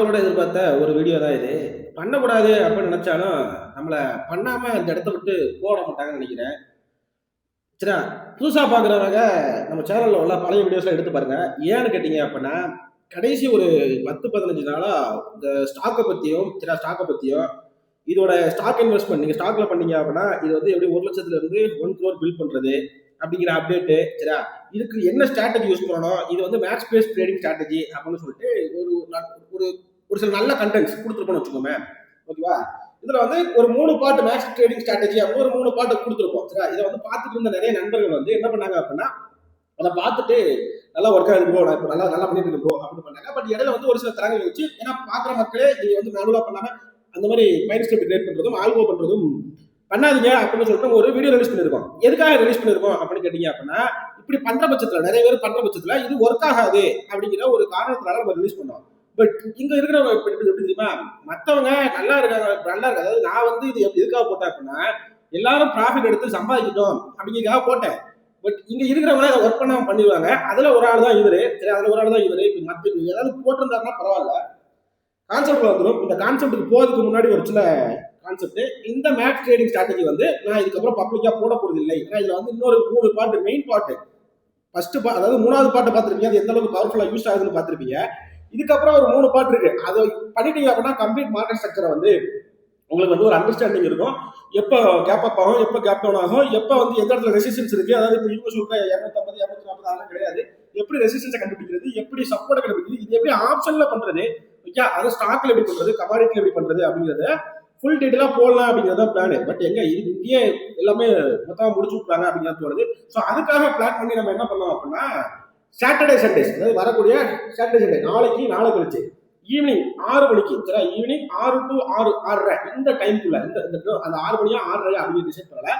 ஆவலோட எதிர்பார்த்த ஒரு வீடியோ தான் இது. பண்ணக்கூடாது அப்படின்னு நினைச்சாலும், நம்மள பண்ணாம அந்த இடத்த விட்டு போட மாட்டாங்கன்னு நினைக்கிறேன். சரியா? புதுசா பார்க்குறவங்க நம்ம சேனல்ல உள்ள பழைய வீடியோஸ்லாம் எடுத்து பாருங்க. ஏன்னு கேட்டீங்க அப்படின்னா, கடைசி ஒரு 10, 15 நாளா இந்த ஸ்டாக்க பத்தியும், சரியா ஸ்டாக்க பத்தியும், இதோட ஸ்டாக் இன்வெஸ்ட்மென்ட் நீங்க ஸ்டாக்ல பண்ணீங்க அப்படின்னா, இது வந்து எப்படி 1,00,000 இருந்து 1 crore பில்ட் பண்றது அப்படிங்கிற அப்டேட்டு, சரியா? இதுக்கு என்ன ஸ்ட்ராட்டஜி யூஸ் பண்ணணும்? இது வந்து மேக்ஸ் பேஸ்ட் ட்ரேடிங் ஸ்ட்ராட்டஜி அப்படின்னு சொல்லிட்டு ஒரு ஒரு ஒரு சில நல்ல கண்டென்ட்ஸ் கொடுத்துருப்போம்னு வச்சுக்கோங்க. ஓகேவா? இதுல வந்து ஒரு 3 பார்ட் மேக்ஸ் ட்ரேடிங் ஸ்ட்ராட்டஜி அப்படின்னு ஒரு 3 பார்ட் கொடுத்துருப்போம். சரியா? இதை வந்து பார்த்துட்டு இருந்த நிறைய நண்பர்கள் வந்து என்ன பண்ணாங்க அப்படின்னா, அதை பார்த்துட்டு நல்லா ஒர்க் ஆகுது ப்ரோ, நான் இப்போ நல்லா நல்லா பண்ணிட்டு இருக்கோம் அப்படின்னு பண்ணாங்க. பட் இடையில வந்து ஒரு சில தரங்கள் வச்சு, ஏன்னா பார்க்குற மக்களே நீங்க வந்து மேனுவலா பண்ணாம அந்த மாதிரி பைன் ஸ்கிரிப்ட் கிரியேட் பண்றதும் ஆல்கோ பண்றதும் பண்ணாதீங்க அப்படின்னு சொல்லிட்டு ஒரு வீடியோ ரிலீஸ் பண்ணிருக்கோம். எதுக்காக ரிலீஸ் பண்ணிருக்கோம் அப்படின்னு கேட்டீங்க அப்படின்னா, இப்படி பண்ற பட்சத்துல நிறைய பேர் பண்ற பட்சத்துல இது ஒர்க் ஆகாது அப்படிங்கிற ஒரு காரணத்தினால நம்ம ரிலீஸ் பண்ணோம். பட் இங்க இருக்கிறவங்க எப்படி தெரியுமா, மத்தவங்க நல்லா இருக்காங்க, நல்லா இருக்காங்க. அதாவது நான் வந்து இது எதுக்காக போட்டேன் அப்படின்னா, எல்லாரும் ப்ராஃபிட் எடுத்து சம்பாதிக்கட்டும் அப்படிங்கிறதுக்காக போட்டேன். பட் இங்க இருக்கிறவங்க அதை ஒர்க் பண்ணாம பண்ணிடுவாங்க. அதுல ஒரு ஆள் தான் இவரு. சரி, அதுல ஒரு ஆள் தான் இவரு. இப்ப மத்த ஏதாவது போட்டிருந்தாருன்னா பரவாயில்ல, கான்செப்ட் வந்துடும். இந்த கான்செப்ட்டுக்கு போறதுக்கு முன்னாடி ஒரு சில கான்செப்ட். இந்த மேக்ஸ் ட்ரேடிங் ஸ்ட்ராட்டஜி வந்து நான் இதுக்கப்புறம் பப்ளிக்கா போட போறது இல்லை. ஏன்னா இதுல வந்து இன்னொரு 3 பார்ட், மெயின் பார்ட், ஃபர்ஸ்ட் அதாவது 3வது பார்ட் பார்த்திருப்பீங்க. அது எந்த அளவுக்கு பவர்ஃபுல்லா யூஸ் ஆகுதுன்னு பார்த்திருப்பீங்க. இதுக்கப்புறம் ஒரு 3 பார்ட் இருக்கு. அதை பண்ணிட்டீங்க அப்படின்னா கம்ப்ளீட் மார்க்கெட் ஸ்ட்ரக்சரை வந்து உங்களுக்கு வந்து ஒரு அண்டர்ஸ்டாண்டிங் இருக்கும். எப்போ கேப் அப் ஆகும், எப்போ கேப் டவுன் ஆகும், எப்போ வந்து எந்த இடத்துல ரெசிஸ்டன்ஸ் இருக்கு. அதாவது இப்போ இவங்க சொல்ற 250, 240 அதெல்லாம் கிடையாது. எப்படி ரெசிஸ்டன்ஸை கண்டுபிடிக்கிறது, எப்படி சப்போர்ட் கண்டுபிடிக்கிறது, இது எப்படி ஆப்ஷன்ல பண்றது, ஓகே, அதை ஸ்டாக்ல எப்படி பண்றது, கமாடிட்டில எப்படி பண்றது அப்படிங்கறத ஃபுல் டீட்டெயிலா போடலாம் அப்படிங்கிறத பிளான். பட் எங்க இங்கேயே எல்லாமே மொத்தமா முடிச்சு விட்டுறாங்க அப்படிங்கிறது தோணுது. ஸோ அதுக்காக பிளான் பண்ணி நம்ம என்ன பண்ணோம் அப்படின்னா, சாட்டர்டே சண்டேஸ், அதாவது வரக்கூடிய சாட்டர்டே சண்டே, நாளைக்கு நாளை கழிச்சு ஈவினிங் 6 மணிக்கு, சரி, ஈவினிங் 6 to 6, 6:30 இந்த டைம்குள்ள, அந்த 6 மணியா 6:30 அப்படின்னு டிசைட் பண்ணல,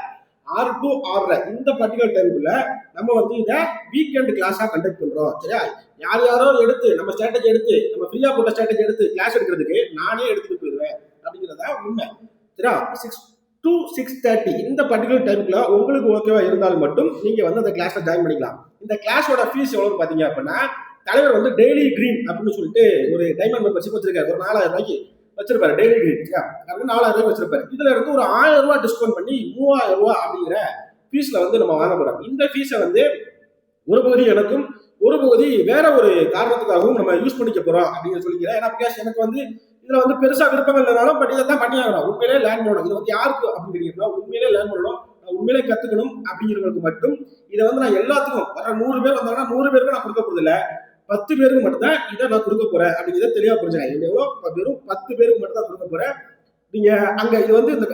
6 to 6:30 இந்த பர்டிகுலர் டைம்குள்ள நம்ம வந்து இதை வீக்கெண்ட் கிளாஸா கண்டக்ட் பண்றோம். சரியா? யார் யாரோ எடுத்து நம்ம ஸ்ட்ராட்டஜி எடுத்து நம்ம ஃப்ரீயா போட்ட ஸ்ட்ராட்டஜி எடுத்து கிளாஸ் எடுக்கிறதுக்கு நானே எடுத்துட்டு போயிடுவேன் அப்படிங்கிறதா உண்மை. சரியா? 6 to 6:30 இந்த பர்டிகுலர் டைம்குள்ள உங்களுக்கு ஓகேவா இருந்தால் மட்டும் நீங்க வந்து அந்த கிளாஸ்ல ஜாயின் பண்ணிக்கலாம். இந்த கிளாஸோட ஃபீஸ் எவ்வளவு பாத்தீங்க அப்படின்னா, தலைவர் வந்து டெய்லி கிரீன் அப்படின்னு சொல்லிட்டு ஒரு டைமண்ட் மெம்பர்ஷிப் வச்சிருக்காரு. ஒரு 4000 ரூபாய்க்கு வச்சிருப்பாரு டெய்லி கிரீன். 4000 ரூபாய் வச்சிருப்பாரு. இதுல இருந்து ஒரு 1000 ரூபாய் டிஸ்கவுண்ட் பண்ணி 3000 ரூபாய் அப்படிங்கிற ஃபீஸ்ல வந்து நம்ம வாங்க போறோம். இந்த ஃபீஸை வந்து ஒரு பகுதி எனக்கும், ஒரு பகுதி வேற ஒரு காரணத்துக்காகவும் நம்ம யூஸ் பண்ணிக்க போறோம் அப்படின்னு சொல்லிக்கிறேன். ஏன்னா பிகாஸ் எனக்கு வந்து இதுல வந்து பெருசா விருப்பங்கள் இல்லைனாலும் பட் இதை தான் பண்ணி ஆகணும். உண்மையிலே லேர்ன் பண்ணணும். இது வந்து யாருக்கு அப்படின்னு கேட்டீங்கன்னா, உண்மையிலே லேர்ன் பண்ணணும், உண்மையிலே கத்துக்கணும் அப்படிங்கிறவங்களுக்கு மட்டும் இதை வந்து நான் எல்லாத்துக்கும் வர 100 பேர் வந்தாங்கன்னா 100 பேருக்கு நான் கொடுக்க போறது இல்லை, 10 பேருக்கு மட்டும் தான் இதை நான் கொடுக்க போறேன் அப்படிங்கிறத தெளிவா புரிஞ்சுக்கேன். எவ்வளவு வெறும் 10 பேருக்கு மட்டும் தான் கொடுக்க போறேன். நீங்க அங்க இது வந்து இந்த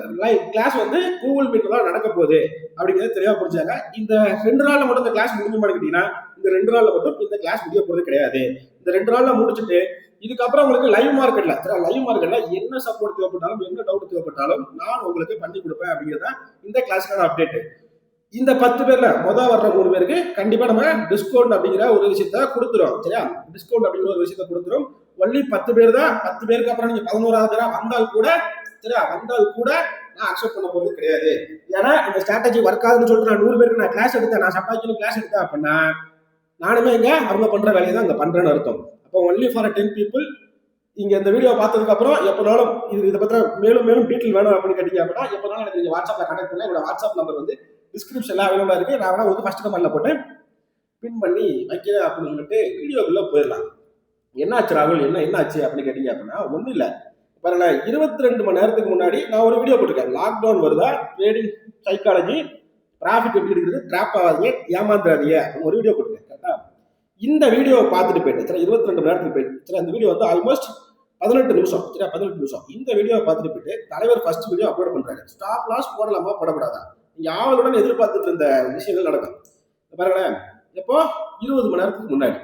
கிளாஸ் வந்து கூகுள் மீட்ல தான் நடக்க போகுது அப்படிங்கிறத தெளிவா புரிஞ்சாங்க. இந்த 2 நாள்ல மட்டும் இந்த கிளாஸ் முடிஞ்சுமான்னு கேட்டீங்கன்னா, இந்த 2 நாள்ல மட்டும் இந்த கிளாஸ் முடிய போறது கிடையாது. இந்த 2 நாள்ல முடிச்சுட்டு இதுக்கப்புறம் உங்களுக்கு லைவ் மார்க்கெட்ல, லைவ் மார்க்கெட்ல என்ன சப்போர்ட் தேவைப்பட்டாலும், என்ன டவுட் தேவைப்பட்டாலும் நான் உங்களுக்கு பண்ணி கொடுப்பேன் அப்படிங்கிறத இந்த கிளாஸ்க்கான அப்டேட். இந்த 10 பேர்ல முதல் வர்ற 3 பேருக்கு கண்டிப்பா நம்ம டிஸ்கவுண்ட் அப்படிங்கிற ஒரு விஷயத்த கொடுத்துரும். சரியா? டிஸ்கவுண்ட் அப்படிங்கிற ஒரு விஷயத்த கொடுத்துரும். ஒன்லி 10 பேர் தான். 10 பேருக்கு அப்புறம் நீங்க 11வது பேரா வந்தால் கூட, சரியா, வந்தால் கூட நான் அக்செப்ட் பண்ண போறது கிடையாது. ஏன்னா இந்த ஸ்ட்ராட்டஜி ஒர்க் ஆகுதுன்னு சொல்லிட்டு நான் 100 பேருக்கு நான் கிளாஸ் எடுத்தேன், நான் சம்பாதிக்கணும் கிளாஸ் எடுத்தேன் அப்படின்னா நானுமே இங்க அவங்க பண்ற வேலையை தான் இங்க பண்றேன்னு அர்த்தம். அப்போ ஒன்லி ஃபார் 10 பீப்புள். இங்க இந்த வீடியோ பார்த்ததுக்கு அப்புறம் எப்பனாலும் இதை பத்தி மேலும் மேலும் டீட்டெயில் வேணும் அப்படின்னு கேட்டீங்க அப்படின்னா எப்பனாலும் எனக்கு நீங்க வாட்ஸ்அப்ல கனெக்ட் பண்ணலாம். என்னோட வாட்ஸ்அப் நம்பர் வந்து டிஸ்கிரிப்ஷன்ல அவைலபிளா இருக்கு. நான் வேணா வந்து ஃபர்ஸ்ட் கமெண்ட்ல போட்டு பின் பண்ணி வைக்கிறேன் அப்படின்னு சொல்லிட்டு வீடியோக்குள்ள போயிடலாம். என்னாச்சு ராகுல், என்ன ஆச்சு அப்படின்னு கேட்டீங்க அப்படின்னா ஒன்றும் இல்லை. பாருங்க, 22 மணி நேரத்துக்கு முன்னாடி நான் ஒரு வீடியோ போட்டிருக்கேன். லாக்டவுன் வருதா, ட்ரேடிங் சைக்காலஜி, ப்ராஃபிட் எப்படி இருக்குது, ட்ராப் ஆகாதீங்க, ஏமாந்துடாதீங்க அப்படின்னு ஒரு வீடியோ போட்டிருக்கேன். கரெக்டா? இந்த வீடியோவை பார்த்துட்டு போயிட்டு, சரி, 22 மணி நேரத்துக்கு போயிட்டு, சரி, அந்த வீடியோ வந்து ஆல்மோஸ்ட் 18 நிமிஷம். சரியா? 18 நிமிஷம். இந்த வீடியோவை பார்த்துட்டு போயிட்டு தலைவர் ஃபர்ஸ்ட் வீடியோ அப்லோட் பண்றாரு. ஸ்டாப் லாஸ் போடலாமா போடக்கூடாதா, நீங்க ஆவலுடன் எதிர்பார்த்துட்டு இருந்த விஷயங்கள் நடக்கும். பாருங்களேன், எப்போ 20 மணி நேரத்துக்கு முன்னாடி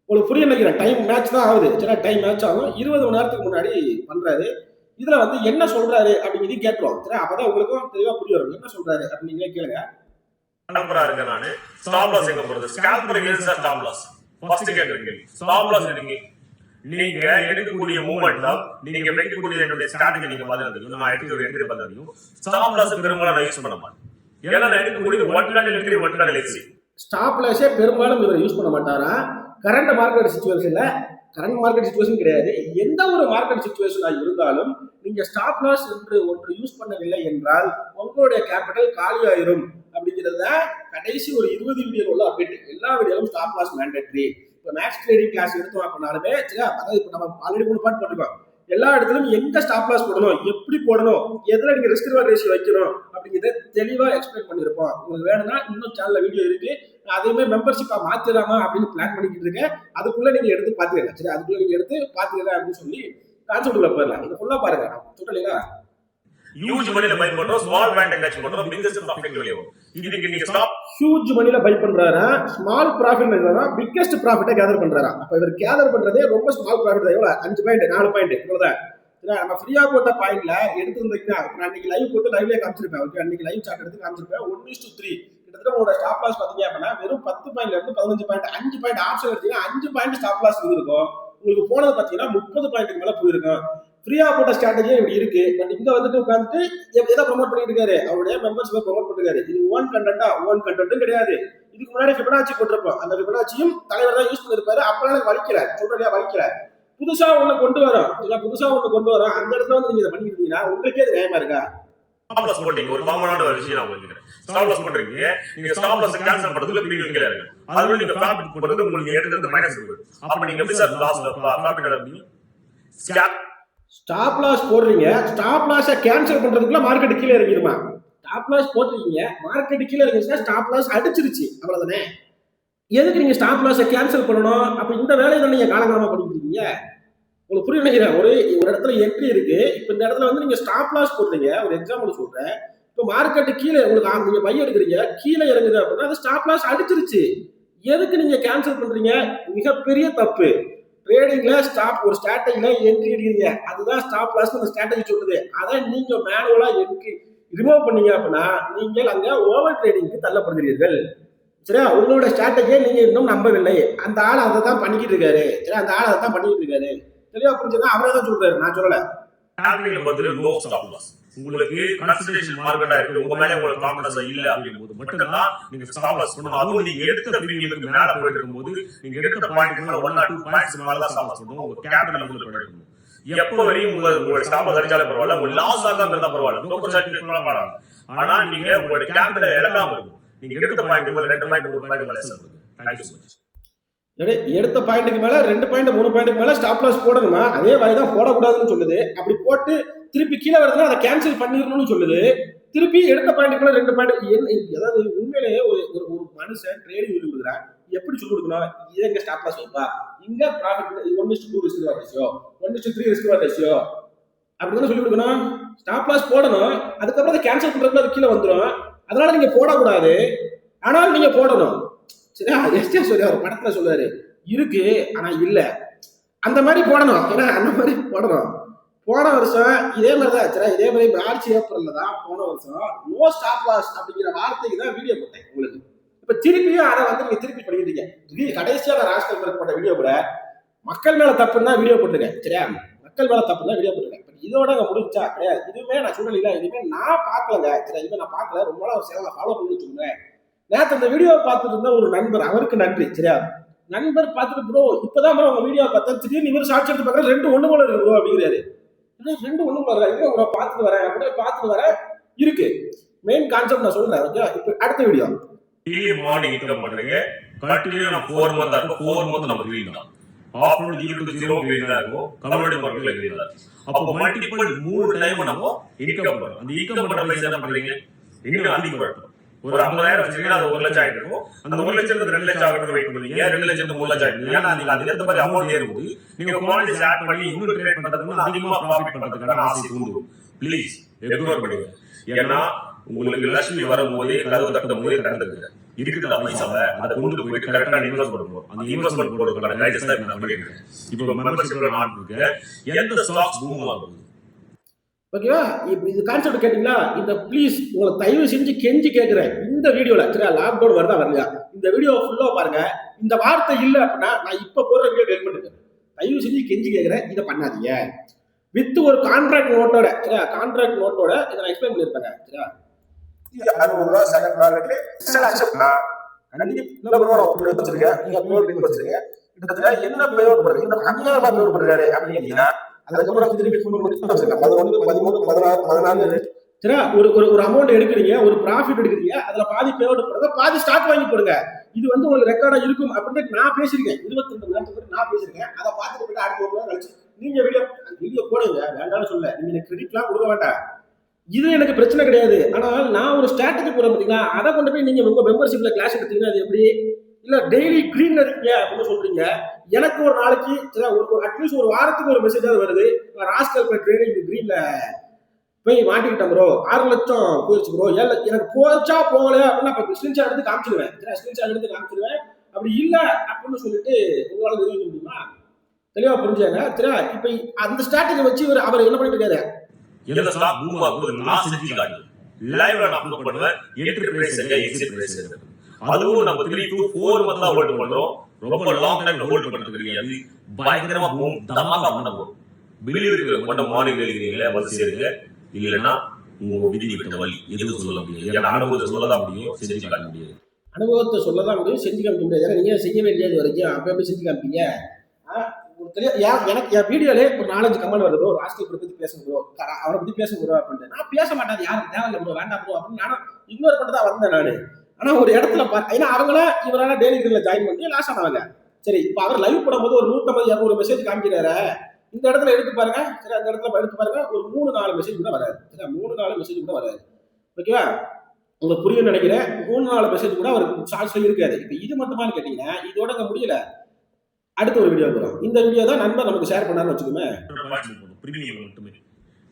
உங்களுக்கு புரிய நினைக்கிறேன். டைம் மேட்ச் தான் ஆகுது. சரி, டைம் மேட்ச் ஆகும். 20 மணி நேரத்துக்கு முன்னாடி பண்றாரு. இதுல வந்து என்ன சொல்றாரு அப்படிங்கிறதையும் கேட்கிறோம். சரி, அப்பதான் உங்களுக்கும் தெளிவா புரிய வரும். என்ன சொல்றாரு அப்படின்னு நீங்களே கேளுங்க. நம்பரா இருக்கு. நானு ஸ்டாப் லாஸ் எங்க போறது, scalper against stop loss. First கேக்குறீங்க ஸ்டாப் லாஸ் எடுங்க. நீங்க எடுக்கக்கூடிய மூவ்மெண்ட் தான் நீங்க வைக்கக்கூடிய என்னுடைய ஸ்ட்ராட்டஜி நீங்க பாத்துக்கிட்டு நான் எடுத்து பாத்துக்கிட்டு ஸ்டாப் லாஸ் பெரும்பாலும் நான் யூஸ் பண்ண மாட்டேன். ஏன்னா நான் எடுக்கக்கூடிய ஒன் லேண்ட் ஸ்டாப் லாஸே பெரும்பாலும் இவர் யூஸ் பண்ண மாட்டாரா. கரண்ட் மார்க்கெட் சிச்சுவேஷன்ல கரண்ட் மார்க்கெட் சுச்சுவேஷன் கிடையாது. எந்த ஒரு மார்க்கெட் சுச்சுவேஷனாக இருந்தாலும் நீங்க ஸ்டாப் லாஸ் என்று ஒன்று யூஸ் பண்ணவில்லை என்றால் உங்களுடைய கேபிட்டல் காலியாயிரும் அப்படிங்கிறத கடைசி ஒரு 20 வீடியோ உள்ள அப்டேட். எல்லா வீடியோலும் ஸ்டாப் லாஸ் மேண்டேட்டரி. இப்போ மேக்ஸ் ட்ரேடிங் கிளாஸ் எடுத்தோம் அப்படின்னாலுமே சரியா, அதாவது இப்போ நம்ம ஆல்ரெடி 3 பார்ட் போட்டுக்கோம். எல்லா இடத்துலையும் எங்க ஸ்டாப் லாஸ் போடணும், எப்படி போடணும், எதுல நீங்க ரிஸ்க் ரிவார்ட் ரேஷியோ வைக்கணும் அப்படிங்கிறத தெளிவா எக்ஸ்பிளைன் பண்ணியிருப்போம். உங்களுக்கு வேணும்னா இன்னும் சேனல்ல வீடியோ இருக்கு. அதையுமே மெம்பர்ஷிப்பா மாத்திடலாமா அப்படின்னு பிளான் பண்ணிக்கிட்டு இருக்கேன். அதுக்குள்ள நீங்க எடுத்து பாத்துக்கங்க. சரி, அதுக்குள்ள நீங்க எடுத்து பாத்துக்கங்க அப்படின்னு சொல்லி கான்செப்ட்ல போயிடலாம். இதை ஃபுல்லா பாருங்க. சொல்றீங்களா? ஹியூஜ் மணில பை பண்றோம், ஸ்மால் பேண்ட் கேட்ச் பண்றோம், பிக்கஸ்ட் ப்ராஃபிட் வெளியே வரும். இதுக்கு நீங்க ஸ்டாப் ஹியூஜ் மணில பை பண்றாரா, ஸ்மால் ப்ராஃபிட் இல்லனா பிக்கஸ்ட் ப்ராஃபிட்டை கேதர் பண்றாரா? அப்ப இவர் கேதர் பண்றதே ரொம்ப ஸ்மால் ப்ராஃபிட் தான். எவ்வளவு? 5 பாயிண்ட் 4 பாயிண்ட் இவ்வளவுதான். நம்ம ஃப்ரீயா போட்ட பாயிண்ட்ல எடுத்துருந்தீங்கன்னா நான் அன்னைக்கு லைவ் போட்டு லைவ்லயே காமிச்சிருப்பேன். ஓகே, அன்னைக்கு லைவ் சார்ட் எடுத்து காமிச்சிருப்பேன். 1:3 கிட்டத்தட்ட உங்களோட ஸ்டாப் லாஸ் பாத்தீங்க அப்படின்னா வெறும் 10 பாயிண்ட்ல இருந்து 15 பாயிண்ட், 5 பாயிண்ட் ஆப்ஷன் எடுத்தீங்கன்னா 5 பாயிண்ட் ஸ்டாப் லாஸ் இருந்திருக்கும். உங்களுக்கு போனது பாத்தீங்கன்னா 30 பாயிண்ட்டுக்கு மேல போயிருக்கும். ஃப்ரீயா போட்ட ஸ்ட்ராட்டஜியே இப்படி இருக்கு. பட் இங்க வந்துட்டு உட்காந்துட்டு எதை ப்ரொமோட் பண்ணிட்டு இருக்காரு, அவருடைய மெம்பர்ஸ் ப்ரொமோட் பண்ணிருக்காரு. இது ஓன் கண்டென்ட்டா? ஓன் கண்டென்ட்டும் கிடையாது. இதுக்கு முன்னாடி ஃபிபனாச்சி போட்டிருப்போம். அந்த ஃபிபனாச்சியும் தலைவர் தான் யூஸ் பண்ணிருப்பாரு. அப்பெல்லாம் எனக்கு வலிக்கல, சொல்றதா வலிக்கல. புதுசா ஒண்ணு கொண்டு வரோம், அந்த இடத்துல வந்து நீங்க இதை பண்ணிட்டு இருந்தீங்கன்னா உங்களுக்கே அது நியாயமா இருக்கா? ஸ்டாப் லாஸ் போட்டீங்க. ஒரு காமனான ஒரு விஷயம் நான் உங்களுக்கு ஸ்டாப் லாஸ் பண்றீங்க. நீங்க ஸ்டாப் லாஸ் கேன்சல் பண்றதுல பிரீமியம் கீழ இருக்கு. அதுல நீங்க ப்ராஃபிட் போடுறது உங்களுக்கு எடுத்து மைனஸ் இருக்கு. அப்ப நீங்க எப்படி சார் லாஸ் ப்ராஃபிட் எடுப்பீங்க? ஸ்டாப் லாஸ் போடுறீங்க, ஸ்டாப் லாஸை கேன்சல் பண்றதுக்குள்ள மார்க்கெட் கீழே இறங்கிடுமா? ஸ்டாப் லாஸ் போட்டுருக்கீங்க, மார்க்கெட் கீழே இறங்கிச்சுன்னா ஸ்டாப் லாஸ் அடிச்சிருச்சு, அவ்வளவுதானே. எதுக்கு நீங்க ஸ்டாப் லாஸை கேன்சல் பண்ணணும்? அப்ப இந்த வேலையை தான் நீங்க காலங்காலமா பண்ணிட்டு இருக்கீங்க. உங்களுக்கு புரிய நினைக்கிறேன். ஒரு இடத்துல என்ட்ரி இருக்கு. இப்ப இந்த இடத்துல வந்து நீங்க ஸ்டாப் லாஸ் போடுறீங்க. ஒரு எக்ஸாம்பிள் சொல்றேன். இப்போ மார்க்கெட் கீழே உங்களுக்கு நீங்க பை எடுக்கிறீங்க, கீழே இறங்குது அப்படின்னா அது ஸ்டாப் லாஸ் அடிச்சிருச்சு. எதுக்கு நீங்க கேன்சல் பண்றீங்க? மிகப்பெரிய தப்பு. ட்ரேடிங்ல ஒரு ஸ்ட்ராட்டஜில என்ட்ரி எடுக்கிறீங்க, அதுதான் ஸ்டாப் லாஸ் அந்த ஸ்ட்ராட்டஜி சொல்லுது. அதை நீங்க மேனுவலா என்ட்ரி ரிமூவ் பண்ணீங்க அப்படின்னா நீங்கள் அங்க ஓவர் ட்ரேடிங்க்கு தள்ளப்படுகிறீர்கள். சரியா? உங்களோட ஸ்ட்ராட்டஜியை நீங்க இன்னும் நம்பவில்லை. அந்த ஆள் அதை தான் பண்ணிக்கிட்டு இருக்காரு. சரி, அந்த ஆள் அதை தான் பண்ணிக்கிட்டு இருக்காரு. தெளிவா புரிஞ்சுதா? அவரே தான் சொல்றாரு, நான் சொல்லல. டார்கெட்ல பதிலு லோ ஸ்டாப் லாஸ். உங்களுக்கு கன்சல்டேஷன் மார்க்கெட்டா இருக்கு, உங்க மேல உங்களுக்கு கான்ஃபிடன்ஸ் இல்ல அப்படிங்கும்போது மட்டும் தான் நீங்க ஸ்டாப் லாஸ் பண்ணணும். அதுவும் நீங்க எடுத்த பிரீமியமுக்கு மேல போயிட்டு இருக்கும்போது நீங்க எடுத்த பாயிண்ட்க்கு 1 or 2 பாயிண்ட்ஸ் மேல தான் ஸ்டாப் லாஸ் பண்ணணும். உங்க கேபிட்டல் உங்களுக்கு போயிடும். எப்ப வரையும் உங்க ஸ்டாப் லாஸ் அடிச்சாலே பரவாயில்ல, உங்க லாஸ் ஆகாம இருந்தா பரவாயில்ல, டோக்கன் சர்டிஃபிகேட் பண்ண மாட்டாங்க. ஆனா நீங்க உங்க கேபிட்டல் இழக்காம இருக்கும். நீங்க எடுத்த பாயிண்ட் 2 பாயிண்ட் 3 பாயிண்ட் மேல செல் பண்ணுங்க. Thank you so much. எடுத்த பாயிண்ட்டுக்கு மேல 2 பாயிண்ட் 3 பாயிண்ட்டுக்கு மேல ஸ்டாப் லாஸ் போடணுமா? அதே மாதிரி தான் போடக்கூடாதுன்னு சொல்லுது. அப்படி போட்டு திருப்பி கீழே வருதுன்னா அதை கேன்சல் பண்ணிடணும்னு சொல்லுது. திருப்பி எடுத்த பாயிண்ட்டுக்கு மேல 2 பாயிண்ட், அதாவது உண்மையிலேயே ஒரு மனுஷன் ட்ரேடிங் சொல்லி கொடுக்குறான். எப்படி சொல்லி கொடுக்கணும்? இது எங்க ஸ்டாப் லாஸ் வைப்பா, இங்க profit 1:2 risk reward ratio, 1:3 risk reward ratio அப்படின்னு சொல்லி கொடுக்கணும். ஸ்டாப் லாஸ் போடணும், அதுக்கப்புறம் அதை கேன்சல் பண்றதுக்கு அது கீழே வந்துடும். அதனால நீங்க போடக்கூடாது, ஆனால் நீங்க போடணும். சரியா? எஸ்டே சொல்லி ஒரு படத்துல சொல்லுவாரு, இருக்கு ஆனா இல்ல, அந்த மாதிரி போடணும். ஏன்னா அந்த மாதிரி போடணும். போன வருஷம் இதே மாதிரிதான். சரி, இதே மாதிரி மார்ச் ஏப்ரல்ல தான் போன வருஷம் நோ ஸ்டாப் லாஸ் அப்படிங்கிற வார்த்தைக்கு தான் வீடியோ போட்டேன் உங்களுக்கு. இப்ப திருப்பியும் அதை வந்து நீங்க திருப்பி பண்ணிக்கிட்டீங்க. கடைசியா நான் ராஜ்கமல் போட்ட வீடியோ கூட மக்கள் மேல தப்புன்னு தான் வீடியோ போட்டிருக்கேன். சரியா? மக்கள் மேல தப்பு தான் வீடியோ போட்டிருக்கேன். இதோட முடிஞ்சா கிடையாது. இதுவுமே நான் சொல்லல, இதுவுமே நான் பார்க்கலங்க. சரி, இதுவே நான் பார்க்கல, ரொம்ப நாள் சேனலை ஃபாலோ பண்ணி வச்சுருந்தேன். நேற்று அந்த வீடியோ பார்த்துட்டு இருந்த ஒரு நண்பர், அவருக்கு நன்றி. சரியா? நண்பர் பார்த்துட்டு ப்ரோ இப்பதான் ப்ரோ உங்க வீடியோ பார்த்தேன், திடீர்னு இவர் சாட்சி எடுத்து பார்க்குற 2 ஒண்ணு போல இருக்கு ப்ரோ அப்படிங்கிறாரு. 2 ஒண்ணு போல இருக்கா? உங்களை பார்த்துட்டு வரேன் அப்படியே பார்த்துட்டு வரேன் இருக்கு. மெயின் கான்செப்ட் நான் சொல்றேன். ஓகே, இப்போ அடுத்த வீடியோ. டெய்லி மார்னிங் இன்கம் பண்றீங்க, கண்டினியூ நான் 4 மந்த் இருக்கும். 4 மந்த் நம்ம கிரீன் தான். ஆஃப்டர்நூன் 0 to 0 கிரீன் தான் இருக்கும். கம்யூனிட்டி மார்க்கெட்ல கிரீன் தான். அப்போ மல்டிபிள் 3 டைம் நம்ம இன்கம் பண்றோம். அந்த இன்கம் பண்ற பைசா என்ன பண்றீங்க? இன்னும் அதிகப்படுத்தும். ஒரு 50,000 வச்சீங்கன்னா அது 1 லட்சம் ஆயிட்டு இருக்கும். அந்த 1 லட்சம் 2 லட்சம் ஆகிறது வெயிட் பண்ணுவீங்க. 2 லட்சம் 3 லட்சம் ஆயிட்டு. ஏன்னா நீங்க அதுக்கு ஏற்ற மாதிரி அமௌண்ட் ஏறும்போது நீங்க குவாலிட்டிஸ் ஆட் பண்ணி இன்னும் ட்ரேட் பண்றதுக்கு அதிகமா ப்ராஃபிட் பண்றதுக்கான ஆசை தூண்டும். ப்ளீஸ் இக்னோர் பண்ணுங்க. ஏன்னா உங்களுக்கு லட்சுமி வரும்போது கதவு தட்டும் போது கடந்துருங்க. இருக்குதா பைசாவை அதை கொண்டு போயிட்டு கரெக்டான இன்வெஸ்ட் பண்ணுவோம். அந்த இன்வெஸ்ட்மெண்ட் போடுறதுக்கான கைடன்ஸ் தான் நான் பண்ணிருக்கேன். இப்போ மெம்பர்ஷிப்ல நான் இருக்கேன். எந்த ஸ்டாக்ஸ் பூம் ஆகுது, ஓகேவா? இப்போ இது கான்செப்ட் கேட்டீங்களா? இந்த ப்ளீஸ் உங்களை தயவு செஞ்சு கெஞ்சி கேட்குறேன். இந்த வீடியோல சரியா, லாக்டவுன் வருதா வரலையா, இந்த வீடியோ ஃபுல்லா பாருங்க. இந்த வார்த்தை இல்லை அப்படின்னா நான் இப்போ போடுற வீடியோ டெலிட் பண்ணிருக்கேன். தயவு செஞ்சு கெஞ்சி கேட்குறேன், இதை பண்ணாதீங்க. வித் ஒரு கான்ட்ராக்ட் நோட்டோட, சரியா, கான்ட்ராக்ட் நோட்டோட இதை நான் எக்ஸ்பிளைன் பண்ணியிருப்பேங்க. சரியா? ₹60 செகண்ட் ப்ராடக்ட்ல கண்டிப்பா வச்சிருக்கேன். நீங்க வச்சிருக்கேன். கிட்டத்தட்ட என்ன பிரயோகப்படுறது இந்த 5000 பிரயோகப்படுறாரு அப்படின்னு கேட்டீங்கன்னா அதுக்கப்புறம் திருப்பி ஃபோன் பண்ணி 11 13 16 14 சரி ஒரு ஒரு ஒரு அமௌண்ட் எடுக்கிறீங்க ஒரு ப்ராஃபிட் எடுக்கிறீங்க அதுல பாதி பேமெண்ட் போடுங்க பாதி ஸ்டாக் வாங்கி போடுங்க இது வந்து உங்களுக்கு ரெக்கார்டா இருக்கும் அப்படின்னு நான் பேசியிருக்கேன் 22 மணி நேரத்துக்கு நான் பேசியிருக்கேன் அதை பார்த்துட்டு போயிட்டு அடுத்த ஒரு நாள் கழிச்சு நீங்க வீடியோ போடுங்க வேண்டாம்னு சொல்ல நீங்க எனக்கு கிரெடிட்லாம் கொடுக்க வேண்டாம் இது எனக்கு பிரச்சனை கிடையாது ஆனால் நான் ஒரு ஸ்ட்ராட்டஜி போறேன் பார்த்தீங்களா அதை கொண்டு போய் நீங்க உங்க மெம்பர்ஷிப்ல கிளாஸ் எடுத்தீங்கன்னா அது எப்படி இல்ல டெய்லி கிரீன்ல இருக்கீங்க அப்படின்னு சொல்றீங்க எனக்கு ஒரு நாளைக்கு அட்லீஸ்ட் ஒரு வாரத்துக்கு ஒரு மெசேஜாவது வருது ராஸ்கல் ட்ரேடிங் கிரீன்ல போய் மாட்டிக்கிட்டேன் ப்ரோ 6 லட்சம் போயிடுச்சு ப்ரோ எனக்கு போச்சா போகல அப்படின்னு ஸ்கிரீன்ஷாட் எடுத்து காமிச்சிடுவேன் ஸ்கிரீன்ஷாட் எடுத்து காமிச்சிடுவேன் அப்படி இல்ல அப்படின்னு சொல்லிட்டு உங்களால நிரூபிக்க முடியுமா தெளிவா புரிஞ்சாங்க சரியா இப்ப அந்த ஸ்ட்ராட்டஜி வச்சு அவர் என்ன பண்ணிட்டு இருக்காரு எந்த ஸ்டாக் பூம் ஆகுது நான் செஞ்சு காட்டுவேன் லைவ்ல நான் அப்லோட் பண்ணுவேன் என்ட்ரி பிரைஸ் சரியா எக்ஸிட் பிரைஸ் சரியா அதுவும் நம்ம 3 to 4 மந்த் தான் ஹோல்ட் பண்றோம் ரொம்ப லாங் டைம் ஹோல்ட் பண்றது கிடையாது பயங்கரமா பூம் தமாகா பண்ண போறோம் பிலீவ் கொண்ட மார்னிங் எழுதுறீங்களே வந்து சேருங்க இல்லைன்னா உங்க விதி விட்ட வழி எதுவும் சொல்ல முடியாது ஏன்னா அனுபவத்தை சொல்லதான் முடியும் செஞ்சு காட்ட முடியாது அனுபவத்தை சொல்லதான் முடியும் செஞ்சு காமிக்க முடியாது நீங்க செய்ய வேண்டியது வரைக்கும் அப்ப எப்படி செஞ்சு காமிப்பீங்க எனக்கு என் வீடியோலே ஒரு 4-5 கமெண்ட் வருது ப்ரோ ராஸ்கல் பத்தி பேசுங்க ப்ரோ அவரை பத்தி பேசுங்க ப்ரோ அப்படின்ட்டு நான் பேச மாட்டேன் யாரும் தேவையில்லை ப்ரோ வேண்டாம் ப்ரோ அப்படின்னு நானும் இக்னோர் பண்ணிட்டு தான் வந்தேன் நானு ஆனா ஒரு இடத்துல ஏன்னா அவங்கள இவரால டெய்லி கிரீன்ல ஜாயின் பண்ணி லாஸ் ஆனவங்க சரி இப்ப அவர் லைவ் போடும்போது ஒரு 150-200 மெசேஜ் காமிக்கிறாரு இந்த இடத்துல எடுத்து பாருங்க சரி அந்த இடத்துல எடுத்து பாருங்க ஒரு 3-4 மெசேஜ் கூட வராது சரி 3-4 மெசேஜ் கூட வராது ஓகேவா உங்களுக்கு புரியும் நினைக்கிறேன் 3-4 மெசேஜ் கூட அவர் சார்ஜ்ல இருக்காது இப்ப இது மட்டுமான்னு கேட்டீங்கன்னா இதோட முடியல அடுத்த ஒரு வீடியோ வரும் இந்த வீடியோ தான் நண்பர் நமக்கு ஷேர் பண்ணாருன்னு வச்சுக்கோமே மட்டுமே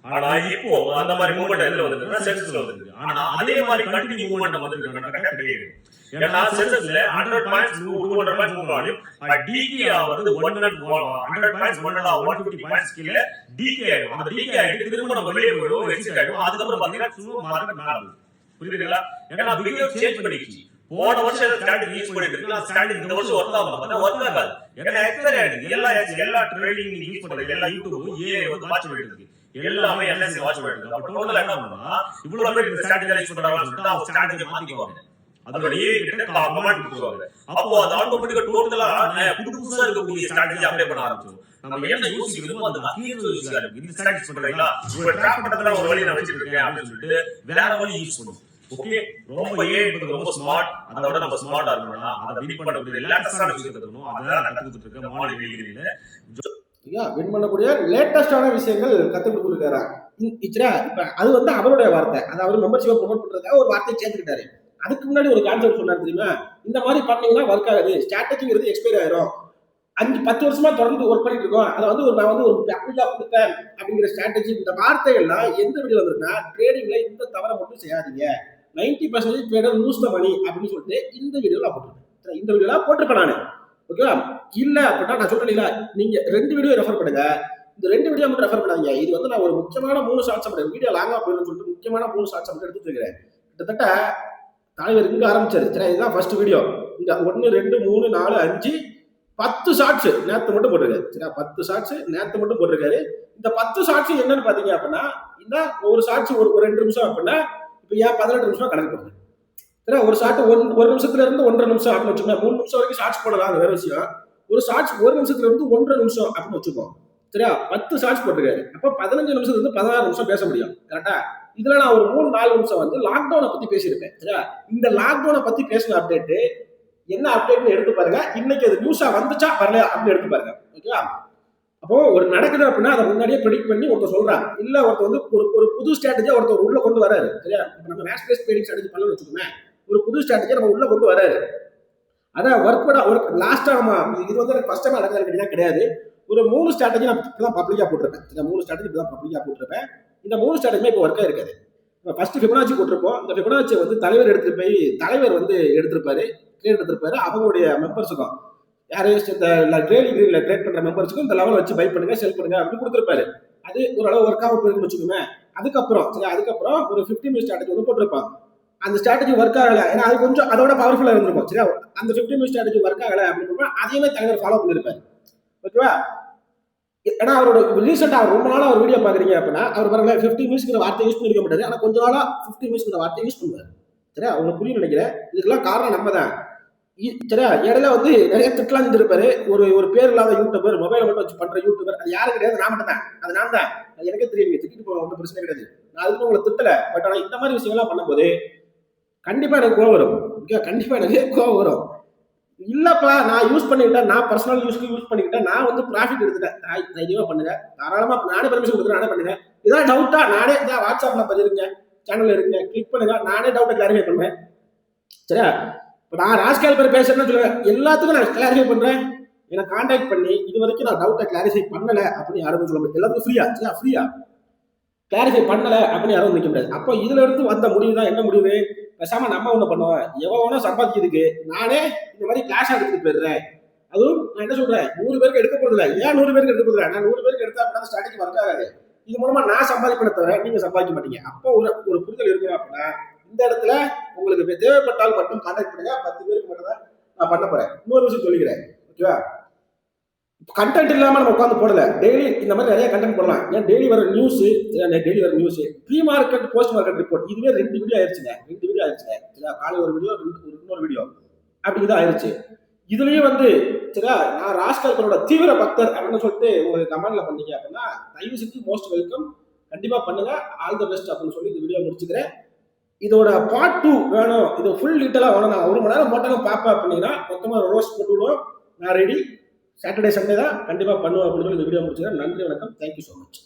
ஆனா இப்போ அந்த மாதிரி மூவ்மெண்ட் எதுல வந்திருக்குன்னா சென்சஸ்ல வந்திருக்கு ஆனா அதே மாதிரி கண்டினியூ மூவ்மெண்ட் வந்திருக்குன்னா கிடையாது ஏன்னா சென்சஸ்ல 100 பாயிண்ட்ஸ் 200 பாயிண்ட்ஸ் மூவ் ஆகும் டிகே ஆவது 100 பாயிண்ட்ஸ் 150 பாயிண்ட்ஸ் கீழ டிகே ஆகும் அந்த டிகே ஆயிட்டு திரும்ப நம்ம வெளியே போயிடும் எக்ஸிட் ஆகும் அதுக்கப்புறம் பாத்தீங்கன்னா சும்மா மார்க்கெட் மேல புரியுதுங்களா ஏன்னா பிஹேவியர் சேஞ்ச் பண்ணிடுச்சு போன வருஷம் ஸ்ட்ராட்டஜி யூஸ் பண்ணிட்டு இருக்கு அந்த ஸ்ட்ராட்டஜி இந்த வருஷம் ஒர்க் ஆகும் பார்த்தா ஒர்க் ஆகாது ஏன்னா எக்ஸ்பயர் ஆயிடுது எல்லா ட்ரேடிங் நீங்க யூஸ் பண்றது எல்லா யூடியூப் ஏ வந்து வாட்ச் பண்ணிட்டு இருக்கு எல்லாமே எல்எஸ்சி வாட்ச் பண்ணிட்டு இருக்கு அப்ப டோட்டல் என்ன பண்ணுனா இவ்வளவு பேர் இந்த ஸ்ட்ராட்டஜி யூஸ் பண்றாங்கன்னு சொல்லிட்டு அவங்க ஸ்ட்ராட்டஜி மாத்திக்குவாங்க அதோட ஏ கிட்ட கமெண்ட் கொடுத்துருவாங்க அப்போ அது ஆட்டோமேட்டிக்கா டோட்டலா புதுசா இருக்கக்கூடிய ஸ்ட்ராட்டஜி அப்ளை பண்ண ஆரம்பிச்சிடும் நம்ம என்ன யோசிக்கிறோமோ அந்த அக்யூரேட் யோசிக்காது இந்த ஸ்ட்ராட்டஜி பண்றீங்களா ஒரு ட்ராப் பண்றதுல ஒரு வழி நான் வச்சிருக்கேன் அப்படின்னு சொல்லிட்டு வேற வழி யூஸ் பண்ணுவோம் ஓகே ரொம்ப ஏ என்பது ரொம்ப ஸ்மார்ட் அதோட நம்ம ஸ்மார்ட்டா இருக்கணும்னா அதை வின் பண்ணக்கூடிய லேட்டஸ்டான விஷயத்தை கத்துக்கணும் அதான் நான் கத்துக்கிட்டு இருக்கேன் மார்னிங் வெளியில வின் பண்ணக்கூடிய லேட்டஸ்டான விஷயங்கள் கத்துக்கிட்டு கொடுக்குறாரு இப்ப அது வந்து அவருடைய வார்த்தை அது அவர் மெம்பர்ஷிப்பை ப்ரொமோட் பண்றதுக்காக ஒரு வார்த்தையை சேர்த்துக்கிட்டாரு அதுக்கு முன்னாடி ஒரு கான்செப்ட் சொன்னாரு தெரியுமா இந்த மாதிரி பண்ணீங்கன்னா ஒர்க் ஆகுது ஸ்ட்ராட்டஜிங்கிறது எக்ஸ்பைர் ஆயிரும் 5-10 வருஷமா தொடர்ந்து ஒர்க் பண்ணிட்டு இருக்கோம் அதை வந்து நான் வந்து ஒரு அப்ளிகா கொடுத்தேன் அப்படிங்கிற ஸ்ட்ராட்டஜி இந்த வார்த்தைகள்லாம் எந்த வீடியோ வந்திருக்குன்னா ட்ரேடிங்ல இந்த தவறை மட்டும் செய்யாதீங்க 90% ட்ரேடர் லூஸ் த மணி அப்படின்னு சொல்லிட்டு இந்த வீடியோல போட்டிருக்கேன் இந்த வீடியோல போட்டிருப்பேன் நான் ஓகேவா இல்ல அப்படின்னா நான் சொல்றேன் நீங்க 2 வீடியோ ரெஃபர் பண்ணுங்க இந்த 2 வீடியோ மட்டும் ரெஃபர் பண்ணாதீங்க இது வந்து நான் ஒரு முக்கியமான 3 ஷார்ட்ஸ் மட்டும் வீடியோ லாங்கா போயிடும் சொல்லிட்டு முக்கியமான 3 ஷார்ட்ஸ் மட்டும் எடுத்துட்டு இருக்கிறேன் கிட்டத்தட்ட தலைவர் இங்க ஆரம்பிச்சாரு சரி இதுதான் ஃபர்ஸ்ட் வீடியோ இந்த 1 2 3 4 5 10 ஷார்ட்ஸ் நேத்து மட்டும் போட்டிருக்காரு சரியா 10 ஷார்ட்ஸ் நேத்து மட்டும் போட்டிருக்காரு இந்த 10 ஷார்ட்ஸ் என்னன்னு பாத்தீங்க அப்படின்னா இந்த ஒரு ஷார்ட்ஸ் ஒரு 2 நிமிஷம் அப்படின்னா இப்ப ஏன் 18 நிமிஷம் கணக்கு போடுது சரியா ஒரு ஷார்ட் 1 நிமிஷத்துல இருந்து 1.5 நிமிஷம் அப்படின்னு வச்சுக்கோங்க 3 நிமிஷம் வரைக்கும் ஷார்ட்ஸ் போடலாம் அது வேற விஷயம் ஒரு ஷார்ட்ஸ் 1 நிமிஷத்துல இருந்து 1.5 நிமிஷம் அப்படின்னு வச்சுக்கோம் சரியா 10 ஷார்ட்ஸ் போட்டிருக்காரு அப்ப 15 நிமிஷத்துல இருந்து 16 நிமிஷம் பேச முடியும் கரெக்டா இதுல நான் ஒரு 3-4 நிமிஷம் வந்து லாக்டவுனை பத்தி பேசியிருப்பேன் சரியா இந்த லாக்டவுனை பத்தி பேசின அப்டேட் என்ன அப்டேட்னு எடுத்து பாருங்க இன்னைக்கு அது நியூஸா வந்துச்சா வரல அப்படின்னு எடுத்து பாருங்க ஓகேவா அப்போ ஒரு நடக்குது அப்படின்னா அதை முன்னாடியே ப்ரெடிக்ட் பண்ணி ஒருத்தர் சொல்றான் இல்ல ஒருத்தர் வந்து ஒரு புது ஸ்ட்ராட்டஜியா ஒருத்தர் உள்ள கொண்டு வராரு சரியா நம்ம மேட்ச் பேஸ் ட்ரேடிங் ஸ்ட்ராட்டஜி பண்ணணும்னு வச்சுக்கோங்க ஒரு புது ஸ்ட்ராட்டஜியா நம்ம உள்ள கொண்டு வராரு அதான் ஒர்க் லாஸ்டா நம்ம இது வந்து எனக்கு ஃபர்ஸ்ட் டைம் நடக்கிறது கேட்டீங்கன்னா கிடையாது ஒரு 3 ஸ்ட்ராட்டஜி நான் இப்பதான் பப்ளிக்கா போட்டிருப்பேன் இந்த 3 ஸ்ட்ராட்டஜி இப்பதான் பப்ளிக்கா போட்டிருப்பேன் இந்த 3 ஸ்ட்ராட்டஜிமே இப்போ ஒர்க்கா இருக்காது ஃபர்ஸ்ட் ஃபிபனாச்சி போட்டிருப்போம் இந்த ஃபிபனாச்சி வந்து தலைவர் வந்து எடுத்திருப்பாரு அவங்களுடைய மெம்பர்ஸுக்கும் யாரு இந்த ட்ரேடிங் கிரீன்ல ட்ரேட் பண்ற மெம்பர்ஸுக்கும் இந்த லெவல் வச்சு பை பண்ணுங்க செல் பண்ணுங்க அப்படின்னு கொடுத்துருப்பாரு அது ஓரளவு ஒர்க் ஆக போயிருக்குன்னு வச்சுக்கோங்க அதுக்கப்புறம் ஒரு 15 மினிட் ஸ்ட்ராட்டஜி ஒன்று போட்டிருப்பான் அந்த ஸ்ட்ராட்டஜி ஒர்க் ஆகல ஏன்னா அது கொஞ்சம் அதோட பவர்ஃபுல்லா இருந்திருக்கும் சரியா அந்த 15 மினிட் ஸ்ட்ராட்டஜி ஒர்க் ஆகல அப்படின்னு அதையுமே தலைவர் ஃபாலோ பண்ணிருப்பாரு ஓகேவா ஏன்னா அவரோட ரீசெண்டா அவர் ரொம்ப நாளா ஒரு வீடியோ பாக்குறீங்க அப்படின்னா அவர் பாருங்க 15 மினிட்ஸ்ங்கிற வார்த்தை யூஸ் பண்ணிருக்க மாட்டாரு ஆனா கொஞ்ச நாளா 15 மினிட்ஸ்ங்கிற வார்த்தை யூஸ் பண்ணுவாரு சரியா உங்களுக்கு புரியும் நினைக்கிறேன் இதுக்கெல்லாம் காரணம் நம்ம தான் சரியா இடையில வந்து நிறைய திட்டலாம் இருந்திருப்பாரு. ஒரு ஒரு பேர் இல்லாத யூடியூபர், மொபைலை மட்டும் வச்சு பண்ற யூடியூபர், அது யாரும் கிடையாது, நான் மட்டும் தான். அது நான் தான். அது எனக்கே தெரியும். நீங்க திட்டிட்டு போக ஒன்றும் பிரச்சனை கிடையாது. நான் அதுக்கு உங்களை திட்டல. பட் ஆனா இந்த மாதிரி விஷயங்கள்லாம் பண்ணும்போது கண்டிப்பா எனக்கு கோவம் வரும். ஓகே, கண்டிப்பா எனக்கு கோவம் வரும். இல்லப்பா நான் யூஸ் பண்ணிக்கிட்டேன், நான் பர்சனல் யூஸ்க்கு யூஸ் பண்ணிக்கிட்டேன், நான் வந்து ப்ராஃபிட் எடுத்துட்டேன். தைரியமா பண்ணுங்க. தாராளமா நானே பர்மிஷன் கொடுக்குறேன், நானே பண்ணுங்க. இதான் டவுட்டா நானே இதான் வாட்ஸ்அப்ல பதிருங்க, சேனல்ல இருங்க, கிளிக் பண்ணுங்க, நானே டவுட்டை கிளாரிஃபை பண்ணுவேன். சரியா? இப்ப நான் ராஜ்கால் பேர் பேசுறேன்னு சொல்லுவேன், எல்லாத்துக்கும் நான் கிளாரிஃபை பண்றேன். எனக்கு கான்டாக்ட் பண்ணி இது வரைக்கும் நான் டவுட்டை கிளாரிஃபை பண்ணல அப்படின்னு யாரும் சொல்ல முடியாது. எல்லாத்துக்கும் ஃப்ரீயா, சரியா, ஃப்ரீயா கிளாரிஃபை பண்ணல அப்படின்னு யாரும் நிக்க முடியாது. அப்போ இதுல இருந்து வந்த முடிவு தான் என்ன முடிவு? பேசாம நம்ம ஒண்ணு பண்ணுவோம், எவனோ சம்பாதிக்கிறதுக்கு நானே இந்த மாதிரி கிளாஸ் எடுத்துட்டு போயிடுறேன். அதுவும் நான் என்ன சொல்றேன், 100 பேருக்கு எடுக்க போறது இல்லை. ஏன் 100 பேருக்கு எடுக்க போறது இல்லை? நான் 100 பேருக்கு எடுத்தா அப்படின்னா ஸ்டார்டிங் ஒர்க் ஆகாது. இது மூலமா நான் சம்பாதிப்பேன் தவிர நீங்க சம்பாதிக்க மாட்டீங்க. அப்போ ஒரு ஒரு புரிதல் இருக்கணும். அப்படின்னா இந்த இடத்துல உங்களுக்கு தேவைப்பட்டால் மட்டும் கான்டாக்ட் பண்ணுங்க. 10 பேருக்கு மட்டும் தான் நான் பண்ண போறேன். இன்னொரு விஷயம் சொல்லிக்கிறேன், ஓகேவா? கண்டென்ட் இல்லாம நம்ம உட்காந்து போடல. டெய்லி இந்த மாதிரி நிறைய கண்டென்ட் போடலாம். ஏன் டெய்லி வர நியூஸ், டெய்லி வர news, pre market, post market report, இதுவே 2 வீடியோ ஆயிடுச்சுங்க. 2 வீடியோ ஆயிடுச்சுங்க. சரியா? காலை ஒரு வீடியோ, இன்னொரு வீடியோ, அப்படி இது ஆயிடுச்சு. இதுலயும் வந்து சரியா, நான் ராஜ்கால்கரோட தீவிர பக்தர் அப்படின்னு சொல்லிட்டு உங்களுக்கு கமெண்ட்ல பண்ணீங்க அப்படின்னா தயவு செஞ்சு மோஸ்ட் வெல்கம், கண்டிப்பா பண்ணுங்க. ஆல் தி பெஸ்ட் அப்படின்னு சொல்லி இந்த வீடியோ முடிச்சுக்கிறேன். இதோட பார்ட் 2 வேணும், இது ஃபுல் டீட்டெயிலா வேணும், நான் 1 மணி நேரம் போட்டாலும் பார்ப்பேன் அப்படின்னா மொத்தமா ரோஸ்ட் போட்டு விடுவோம். நான் ரெடி. சாட்டர்டே சண்டே தான் கண்டிப்பா பண்ணுவோம் அப்படின்னு சொல்லி இந்த வீடியோ முடிச்சுக்கிறேன். நன்றி, வணக்கம், தேங்க்யூ ஸோ மச்.